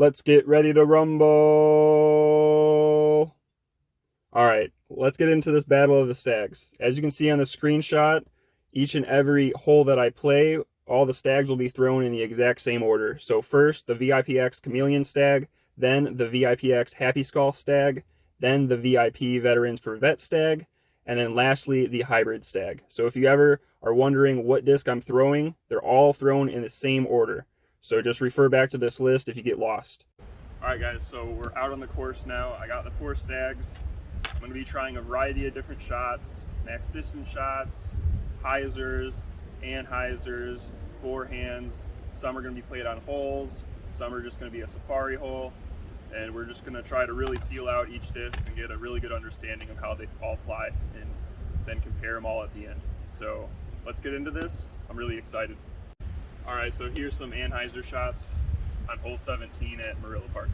Let's get ready to rumble. All right, let's get into this battle of the stags. As you can see on the screenshot, each and every hole that I play, all the stags will be thrown in the exact same order. So first, the Vipx Chameleon stag, then the Vipx Happy Skull stag, then the VIP Veterans for Vet stag, and then lastly, the hybrid stag. So if you ever are wondering what disc I'm throwing, they're all thrown in the same order. So just refer back to this list if you get lost. All right, guys, so we're out on the course now. I got the 4 stags. I'm going to be trying a variety of different shots, max distance shots, Anhyzers, Anhyzers, forehands. Some are going to be played on holes. Some are just going to be a safari hole. And we're just going to try to really feel out each disc and get a really good understanding of how they all fly and then compare them all at the end. So let's get into this. I'm really excited. All right, so here's some Anhyzer shots on hole 17 at Marilla Park.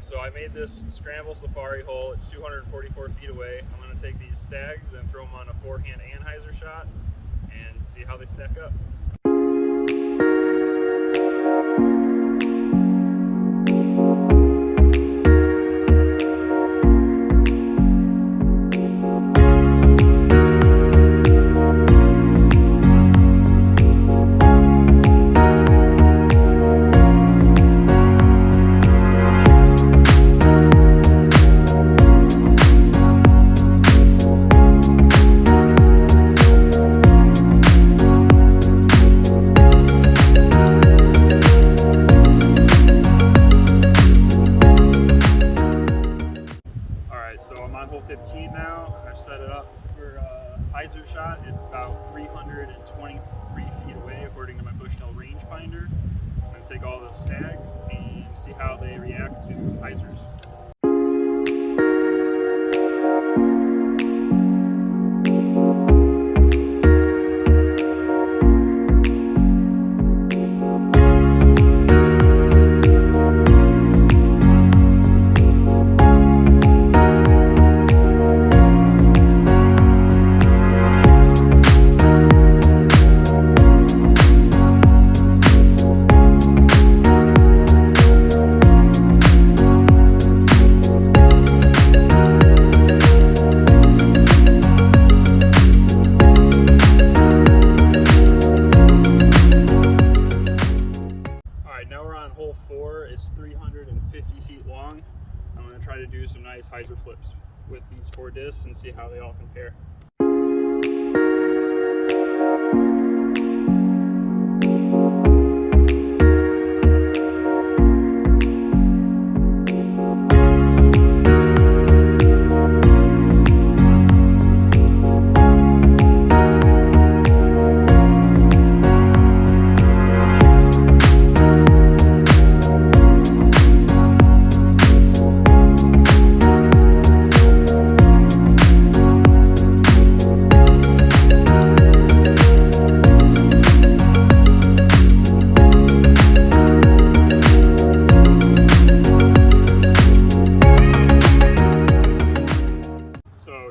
So I made this scramble safari hole. It's 244 feet away. I'm going to take these stags and throw them on a forehand Anhyzer shot and see how they stack up. So I'm on hole 15 now. I've set it up for a Anhyzer shot. It's about 323 feet away according to my Bushnell rangefinder. I'm going to take all those stags and see how they react to Anhyzers. Hole 4 is 350 feet long. I'm going to try to do some nice Anhyzer flips with these 4 discs and see how they all compare.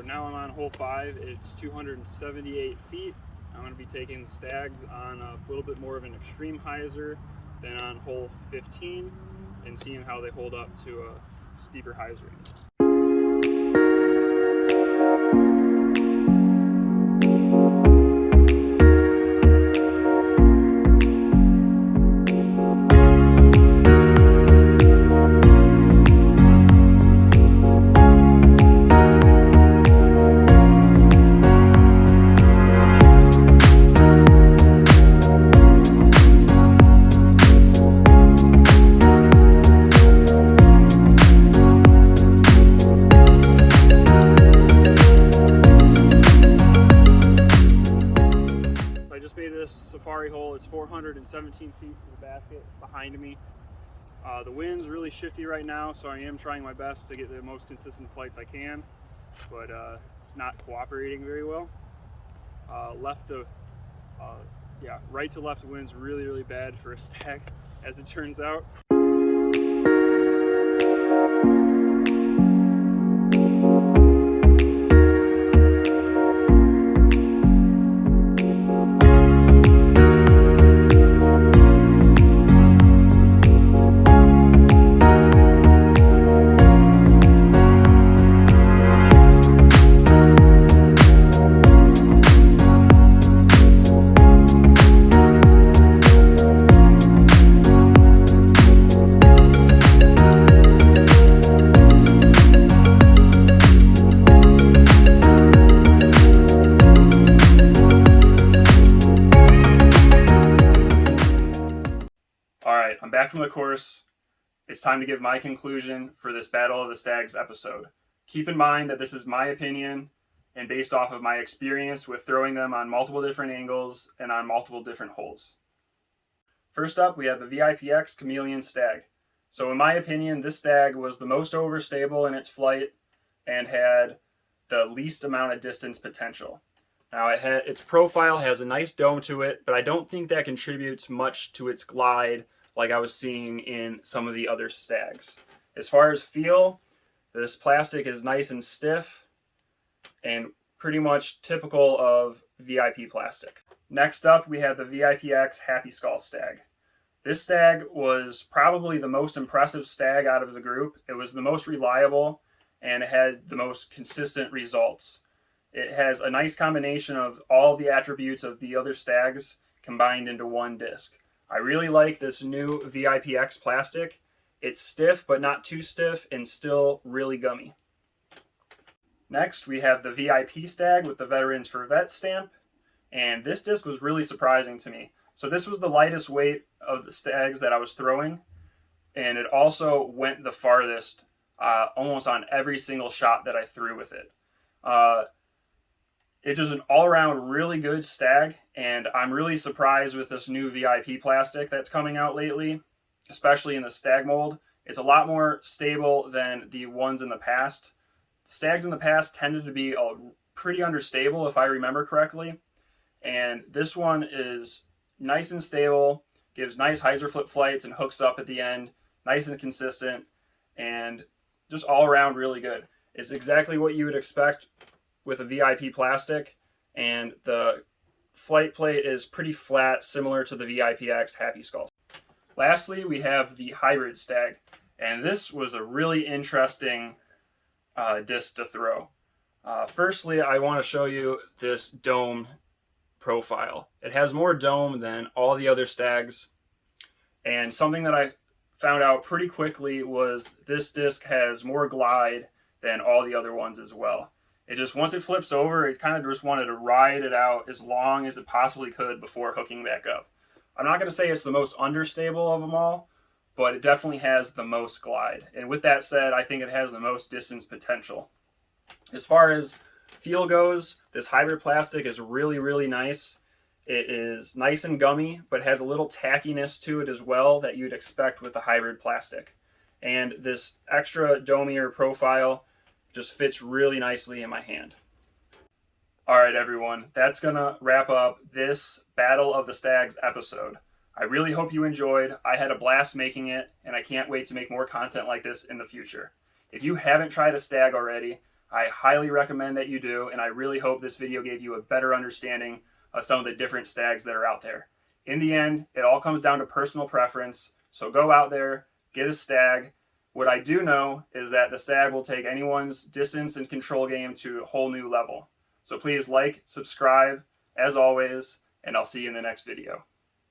Now I'm on hole 5. It's 278 feet. I'm going to be taking the stags on a little bit more of an extreme Anhyzer than on hole 15 and seeing how they hold up to a steeper Anhyzer. safari hole. It's 417 feet to the basket behind me. The wind's really shifty right now, so I am trying my best to get the most consistent flights I can, but it's not cooperating very well. Right to left wind's really bad for a stag, as it turns out. Alright, I'm back from the course. It's time to give my conclusion for this Battle of the Stags episode. Keep in mind that this is my opinion and based off of my experience with throwing them on multiple different angles and on multiple different holes. First up, we have the Vipx Chameleon Stag. So in my opinion, this stag was the most overstable in its flight and had the least amount of distance potential. Now, its profile has a nice dome to it, but I don't think that contributes much to its glide like I was seeing in some of the other stags. As far as feel, this plastic is nice and stiff and pretty much typical of VIP plastic. Next up, we have the Vipx Happy Skull Stag. This stag was probably the most impressive stag out of the group. It was the most reliable and it had the most consistent results. It has a nice combination of all the attributes of the other stags combined into one disc. I really like this new Vipx plastic. It's stiff, but not too stiff, and still really gummy. Next, we have the VIP Stag with the Veterans for Vets stamp, and this disc was really surprising to me. So this was the lightest weight of the stags that I was throwing, and it also went the farthest almost on every single shot that I threw with it. It's just an all-around really good stag, and I'm really surprised with this new VIP plastic that's coming out lately, especially in the stag mold. It's a lot more stable than the ones in the past. The stags in the past tended to be pretty unstable, if I remember correctly, and this one is nice and stable, gives nice hyzer flip flights and hooks up at the end, nice and consistent, and just all-around really good. It's exactly what you would expect with a VIP plastic, and the flight plate is pretty flat, similar to the Vipx Happy Skull. Lastly, we have the Hybrid Stag, and this was a really interesting disc to throw. Firstly, I want to show you this dome profile. It has more dome than all the other stags, and something that I found out pretty quickly was this disc has more glide than all the other ones as well. It just, once it flips over, it kind of just wanted to ride it out as long as it possibly could before hooking back up. I'm not going to say it's the most understable of them all, but it definitely has the most glide. And with that said, I think it has the most distance potential. As far as feel goes, this hybrid plastic is really nice. It is nice and gummy, but has a little tackiness to it as well that you'd expect with the hybrid plastic. And this extra domier profile just fits really nicely in my hand. Alright everyone, that's gonna wrap up this Battle of the Stags episode. I really hope you enjoyed. I had a blast making it, and I can't wait to make more content like this in the future. If you haven't tried a stag already, I highly recommend that you do, and I really hope this video gave you a better understanding of some of the different stags that are out there. In the end, it all comes down to personal preference, so go out there, get a stag. What I do know is that the stag will take anyone's distance and control game to a whole new level. So please like, subscribe, as always, and I'll see you in the next video.